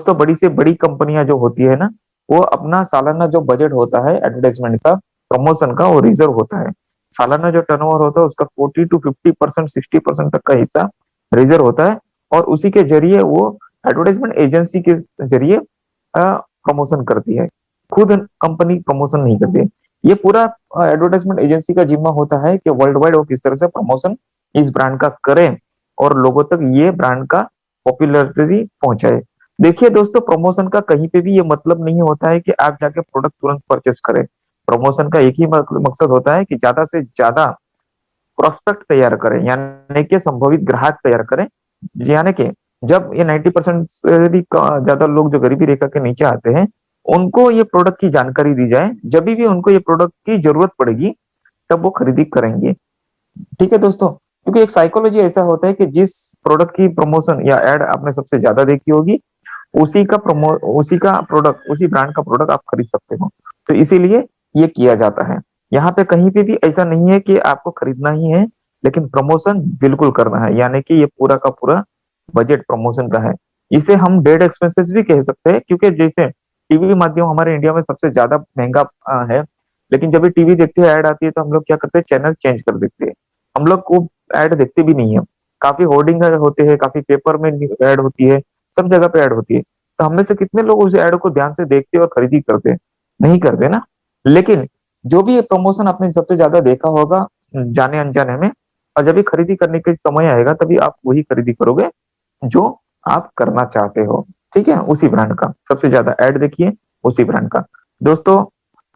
दोस्तों बड़ी से बड़ी कंपनियां जो होती है ना, वो अपना सालाना जो बजट होता है एडवर्टाइजमेंट का, प्रमोशन का, वो रिजर्व होता है। सालाना जो टर्नओवर होता है उसका 40 to 50%, 60% तक का हिस्सा रिजर्व होता है, और उसी के जरिए वो एडवर्टाइजमेंट एजेंसी के जरिए प्रमोशन करती है। खुद कंपनी प्रमोशन नहीं करती है। ये पूरा एडवर्टाइजमेंट एजेंसी का जिम्मा होता है कि वर्ल्ड वाइड वो किस तरह से प्रमोशन इस ब्रांड का करें और लोगों तक ये ब्रांड का पॉपुलैरिटी पहुंचाए। देखिए दोस्तों, प्रमोशन का कहीं पे भी ये मतलब नहीं होता है कि आप जाके प्रोडक्ट तुरंत परचेस करें। प्रमोशन का एक ही मकसद होता है कि ज्यादा से ज्यादा प्रोस्पेक्ट तैयार करें, यानी कि संभवित ग्राहक तैयार करें। यानी कि जब ये 90% से भी ज्यादा लोग जो गरीबी रेखा के नीचे आते हैं, उनको ये प्रोडक्ट की जानकारी दी जाए, जब भी उनको ये प्रोडक्ट की जरूरत पड़ेगी तब वो खरीदी करेंगे। ठीक है दोस्तों, क्योंकि एक साइकोलॉजी ऐसा होता है कि जिस प्रोडक्ट की प्रमोशन या एड आपने सबसे ज्यादा देखी होगी, उसी का प्रोडक्ट, उसी ब्रांड का प्रोडक्ट आप खरीद सकते हो। तो इसीलिए ये किया जाता है। यहाँ पे कहीं पे भी ऐसा नहीं है कि आपको खरीदना ही है, लेकिन प्रमोशन बिल्कुल करना है, यानी कि ये पूरा का पूरा बजट प्रमोशन का है। इसे हम डेड एक्सपेंसेस भी कह सकते हैं, क्योंकि जैसे टीवी माध्यम हमारे इंडिया में सबसे ज्यादा महंगा है, लेकिन जब भी टीवी देखते हैं, ऐड आती है, तो हम लोग क्या करते हैं, चैनल चेंज कर देते हैं। हम लोग को ऐड देखते भी नहीं है। काफी होर्डिंग होते हैं, काफी पेपर में ऐड होती है, सब जगह पे ऐड होती है। तो हम में से कितने लोग उस ऐड को ध्यान से देखते और खरीदी करते हैं? नहीं करते ना। लेकिन जो भी प्रमोशन आपने सबसे ज्यादा देखा होगा जाने अनजाने में, और जब भी खरीदी करने का समय आएगा तभी आप वही खरीदी करोगे जो आप करना चाहते हो। ठीक है, उसी ब्रांड का सबसे ज्यादा ऐड देखिए, उसी ब्रांड का। दोस्तों,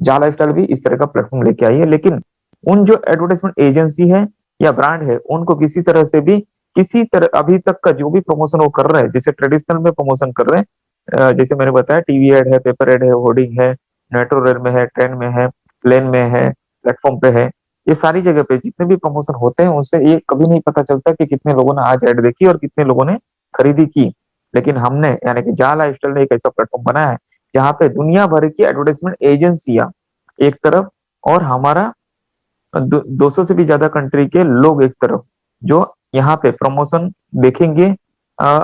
जा लाइफस्टाइल भी इस तरह का प्लेटफॉर्म लेके आई है, लेकिन उन जो एडवर्टाइजमेंट एजेंसी है या ब्रांड है, उनको किसी तरह से भी, किसी तरह अभी तक का जो भी प्रमोशन वो कर रहे हैं, जैसे ट्रेडिशनल में प्रमोशन कर रहे हैं, जैसे मैंने बताया, टीवी एड है, पेपर एड है, होर्डिंग है, मेट्रो रेल में है, ट्रेन में है, प्लेन में है, प्लेटफॉर्म पे है, ये सारी जगह पे जितने भी प्रमोशन होते हैं उनसे ये कभी नहीं पता चलता कि कितने लोगों ने आज ऐड देखी और कितने लोगों ने खरीदी की। लेकिन हमने, यानी कि जा लाइफस्टाइल ने एक ऐसा प्लेटफॉर्म बनाया है जहाँ पे दुनिया भर की एडवर्टाइजमेंट एजेंसियां एक तरफ, और हमारा 200 से भी ज्यादा कंट्री के लोग एक तरफ, जो यहाँ पे प्रमोशन देखेंगे,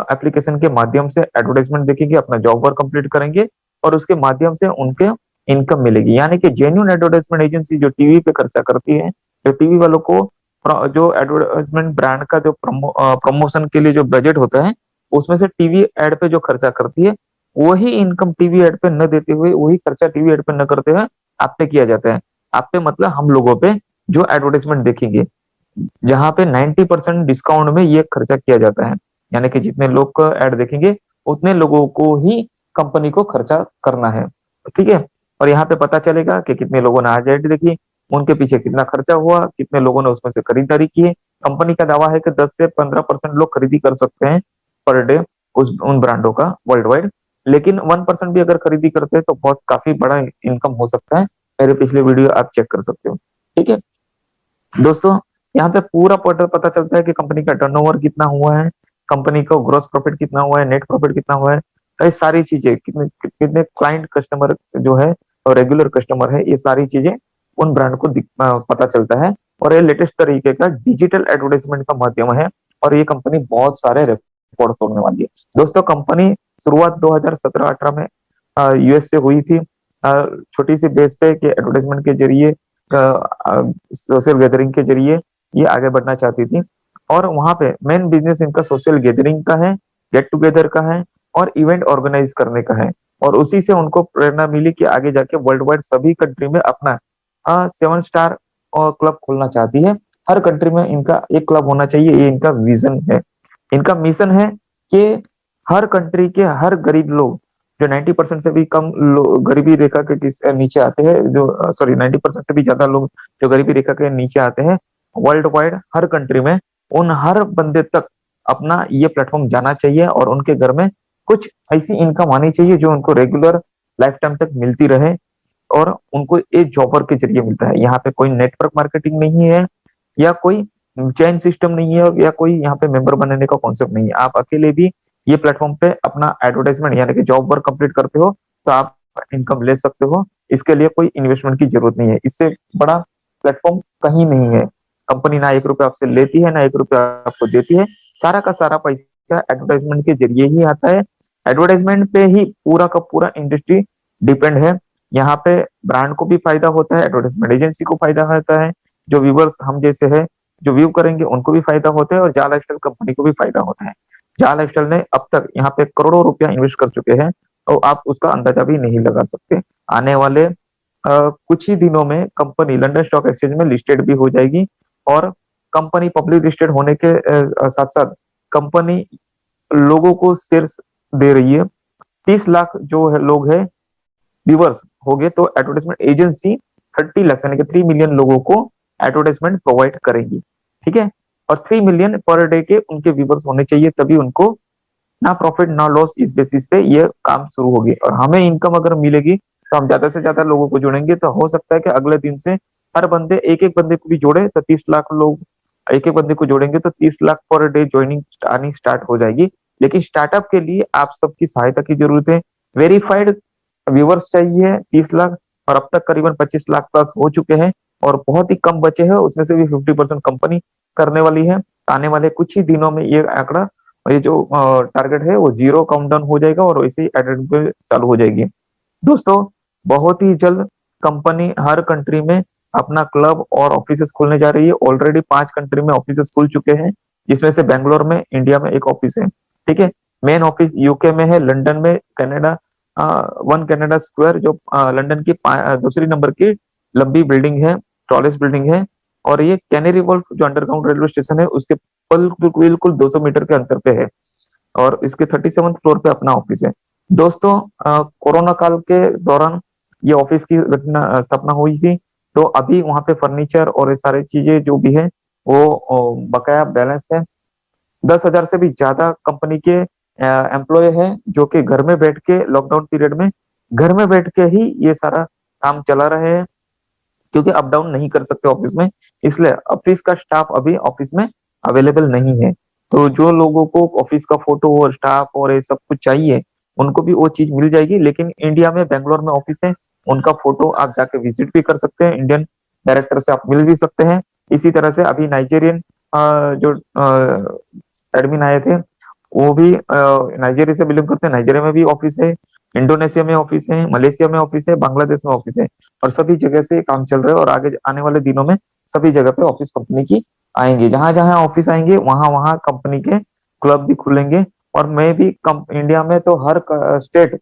एप्लीकेशन के माध्यम से एडवर्टाइजमेंट देखेंगे, अपना जॉब वर्क कंप्लीट करेंगे, और उसके माध्यम से उनके इनकम मिलेगी। यानी कि जेन्युइन एडवर्टाइजमेंट एजेंसी जो टीवी पे खर्चा करती है, जो टीवी वालों को जो एडवर्टाइजमेंट ब्रांड का जो प्रमोशन के लिए जो बजट होता है, उसमें से टीवी एड पे जो खर्चा करती है, वही इनकम टीवी एड पे न देते हुए, वही खर्चा टीवी एड पे न करते हुए आप पे किया जाता है। आप पे मतलब हम लोगों पे, जो एडवर्टाइजमेंट देखेंगे, जहाँ पे 90% डिस्काउंट में ये खर्चा किया जाता है। यानी कि जितने लोग का ऐड देखेंगे, उतने लोगों को ही कंपनी को खर्चा करना है। ठीक है, और यहाँ पे पता चलेगा कि कितने लोगों ने आज ऐड देखी, उनके पीछे कितना खर्चा हुआ, कितने लोगों ने उसमें से खरीदारी की है। कंपनी का दावा है कि 10 से 15% लोग खरीदी कर सकते हैं पर डे उस उन ब्रांडों का वर्ल्ड वाइड। लेकिन 1% भी अगर खरीदी करते हैं तो बहुत काफी बड़ा इनकम हो सकता है। मेरे पिछले वीडियो आप चेक कर सकते हो। ठीक है दोस्तों, यहाँ पे पूरा पोर्टल पता चलता है कि कंपनी का टर्नओवर कितना हुआ है, कंपनी को ग्रॉस प्रॉफिट कितना हुआ है, नेट प्रॉफिट कितना हुआ है, तो ये सारी चीजें, कितने कितने क्लाइंट कस्टमर जो है और रेगुलर कस्टमर है, ये सारी चीजें उन ब्रांड को पता चलता है। और ये लेटेस्ट तरीके का डिजिटल एडवर्टाइजमेंट का माध्यम है, और ये कंपनी बहुत सारे रिकॉर्ड तोड़ने वाली है। दोस्तों, कंपनी शुरुआत 2017-18 में यूएस से हुई थी, छोटी सी बेस पे कि एडवर्टाइजमेंट के जरिए, सोशल गैदरिंग के जरिए ये आगे बढ़ना चाहती थी। और वहां पे मेन बिजनेस इनका सोशल गैदरिंग का है, गेट टुगेदर का है, और इवेंट ऑर्गेनाइज करने का है। और उसी से उनको प्रेरणा मिली कि आगे जाके वर्ल्ड वाइड सभी कंट्री में अपना 7 स्टार क्लब खोलना चाहती है। हर कंट्री में इनका एक क्लब होना चाहिए, ये इनका विजन है। इनका मिशन है कि हर कंट्री के हर गरीब लोग, जो 90% से भी कम गरीबी रेखा के नीचे आते हैं, जो सॉरी 90% से भी ज्यादा लोग जो गरीबी रेखा के नीचे आते हैं, वर्ल्ड वाइड हर कंट्री में, उन हर बंदे तक अपना ये प्लेटफॉर्म जाना चाहिए, और उनके घर में कुछ ऐसी इनकम आनी चाहिए जो उनको रेगुलर लाइफ टाइम तक मिलती रहे, और उनको एक जॉबर के जरिए मिलता है। यहाँ पे कोई नेटवर्क मार्केटिंग नहीं है, या कोई चेन सिस्टम नहीं है, या कोई यहाँ पे मेंबर बनने का कॉन्सेप्ट नहीं है। आप अकेले भी ये प्लेटफॉर्म पे अपना एडवर्टाइजमेंट यानी कि जॉब वर्क कंप्लीट करते हो तो आप इनकम ले सकते हो। इसके लिए कोई इन्वेस्टमेंट की जरूरत नहीं है। इससे बड़ा प्लेटफॉर्म कहीं नहीं है। कंपनी ना 1 रुपया आपसे लेती है, ना 1 रुपया आपको देती है। सारा का सारा पैसा एडवर्टाइजमेंट के जरिए ही आता है। एडवर्टाइजमेंट पे ही पूरा का पूरा इंडस्ट्री डिपेंड है। यहाँ पे ब्रांड को भी फायदा होता है, एडवर्टाइजमेंट एजेंसी को फायदा होता है, जो व्यूवर्स हम जैसे है जो व्यू करेंगे उनको भी फायदा होता है, और जा लाइफस्टाइल कंपनी को भी फायदा होता है। जा लाइफस्टाइल ने अब तक यहाँ पे करोड़ों रुपया इन्वेस्ट कर चुके हैं, तो आप उसका अंदाजा भी नहीं लगा सकते। आने वाले कुछ ही दिनों में कंपनी लंदन स्टॉक एक्सचेंज में लिस्टेड भी हो जाएगी, और कंपनी पब्लिक लिस्टेड होने के साथ साथ कंपनी लोगों को शेयर्स दे रही है। 30 लाख जो है लोग है व्यूवर्स हो गए, तो एडवर्टाइजमेंट एजेंसी 30 लाख यानी कि 3 मिलियन लोगों को एडवर्टाइजमेंट प्रोवाइड करेगी। ठीक है, और 3 मिलियन पर डे के उनके व्यूवर्स होने चाहिए, तभी उनको ना प्रॉफिट ना लॉस इस बेसिस पे ये काम शुरू होगी। और हमें इनकम अगर मिलेगी तो हम ज्यादा से ज्यादा लोगों को जोड़ेंगे, तो हो सकता है कि अगले दिन से हर बंदे एक एक बंदे को भी जोड़े, तो 30 लाख लोग एक एक बंदे को जोड़ेंगे तो 30 लाख पर डे ज्वाइनिंग आनी स्टार्ट हो जाएगी। लेकिन स्टार्टअप के लिए आप सबकी सहायता की जरूरत है। वेरीफाइड व्यूवर्स चाहिए 30 लाख, और अब तक करीबन 25 लाख प्लस हो चुके हैं, और बहुत ही कम बचे हैं, उसमें से भी 50% कंपनी करने वाली है। आने वाले कुछ ही दिनों में ये आंकड़ा, ये जो टारगेट है वो जीरो काउंटडाउन हो जाएगा, और वैसे ही एडिट चालू हो जाएगी। दोस्तों, बहुत ही जल्द कंपनी हर कंट्री में अपना क्लब और ऑफिसेस खोलने जा रही है। ऑलरेडी 5 कंट्री में ऑफिसेस खुल चुके हैं, जिसमें से बेंगलोर में इंडिया में एक ऑफिस है। ठीक है, मेन ऑफिस यूके में है, लंदन में, कनाडा, वन कनाडा स्क्वायर जो लंदन की दूसरी नंबर की लंबी बिल्डिंग है, टॉलेस्ट बिल्डिंग है। और ये कैनरी वॉल्फ जो अंडरग्राउंड रेलवे स्टेशन है उसके बिल्कुल 200 मीटर के अंतर पे है, और इसके 37th फ्लोर पे अपना ऑफिस है। दोस्तों, कोरोना काल के दौरान ये ऑफिस की स्थापना हुई थी, तो अभी वहां पे फर्नीचर और ये सारी चीजें जो भी है वो बकाया बैलेंस है। 10,000 से भी ज्यादा कंपनी के एम्प्लॉय है, जो कि घर में बैठ के लॉकडाउन पीरियड में घर में बैठ के ही ये सारा काम चला रहे हैं, क्योंकि अप डाउन नहीं कर सकते ऑफिस में, इसलिए ऑफिस का स्टाफ अभी ऑफिस में अवेलेबल नहीं है। तो जो लोगों को ऑफिस का फोटो और स्टाफ और ये सब कुछ चाहिए, उनको भी वो चीज मिल जाएगी। लेकिन इंडिया में बेंगलोर में ऑफिस है, उनका फोटो आप जाके विजिट भी कर सकते हैं, इंडियन डायरेक्टर से आप मिल भी सकते हैं। इसी तरह से अभी नाइजेरियन जो एडमिन आए थे, वो भी नाइजीरिया से बिलोंग करते हैं, नाइजीरिया में भी ऑफिस है, इंडोनेशिया में ऑफिस है, मलेशिया में ऑफिस है, बांग्लादेश में ऑफिस है, और सभी जगह से काम चल रहा है। और आगे आने वाले दिनों में सभी जगह पे ऑफिस कंपनी की आएंगे, जहां जहां ऑफिस आएंगे वहां वहां कंपनी के क्लब भी खुलेंगे। और मैं भी इंडिया में तो हर स्टेट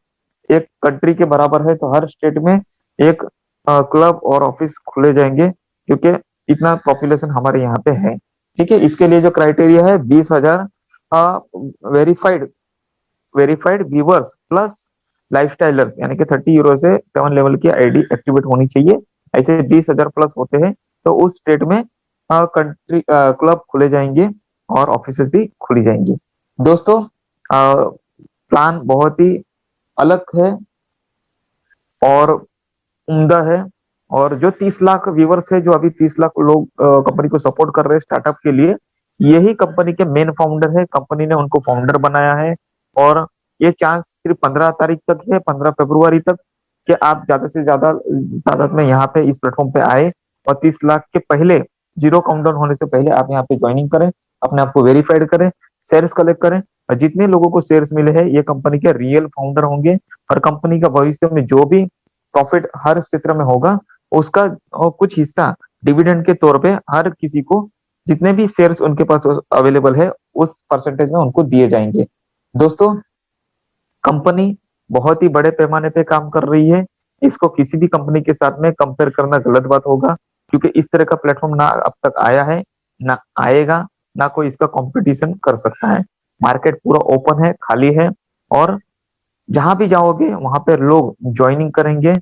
एक कंट्री के बराबर है, तो हर स्टेट में एक क्लब और ऑफिस खुले जाएंगे, क्योंकि इतना पॉपुलेशन हमारे यहाँ पे है। ठीक है, इसके लिए जो क्राइटेरिया है 20,000 वेरीफाइड वेरीफाइड व्यूवर्स प्लस लाइफस्टाइलर्स, यानी कि 30 यूरो से 7 लेवल की आईडी एक्टिवेट होनी चाहिए। ऐसे 20,000 प्लस होते हैं तो उस स्टेट में कंट्री क्लब खुले जाएंगे और ऑफिसेस भी खुली जाएंगी। दोस्तों, प्लान बहुत ही अलग है और उम्दा है। और जो 30 लाख व्यूवर्स है, जो अभी 30 लाख लोग कंपनी को सपोर्ट कर रहे हैं स्टार्टअप के लिए, यही कंपनी के मेन फाउंडर है, कंपनी ने उनको फाउंडर बनाया है। और ये चांस सिर्फ 15 तारीख तक है, 15 फरवरी तक, कि आप ज्यादा से ज्यादा तादाद में यहाँ पे इस प्लेटफॉर्म पे आए, और 30 लाख के पहले, जीरो काउंटडाउन होने से पहले आप यहाँ पे ज्वाइनिंग करें, अपने आप को वेरीफाइड करें, शेयर्स कलेक्ट करें। और जितने लोगों को शेयर्स मिले हैं ये कंपनी के रियल फाउंडर होंगे, और कंपनी का भविष्य में जो भी प्रॉफिट हर क्षेत्र में होगा उसका कुछ हिस्सा डिविडेंड के तौर पे हर किसी को, जितने भी शेयर्स उनके पास अवेलेबल है, उस परसेंटेज में उनको दिए जाएंगे। दोस्तों, कंपनी बहुत ही बड़े पैमाने पे काम कर रही है, इसको किसी भी कंपनी के साथ में कंपेयर करना गलत बात होगा, क्योंकि इस तरह का प्लेटफॉर्म ना अब तक आया है, ना आएगा, ना कोई इसका कंपटीशन कर सकता है। मार्केट पूरा ओपन है, खाली है, और जहां भी जाओगे वहां पे लोग ज्वाइनिंग करेंगे,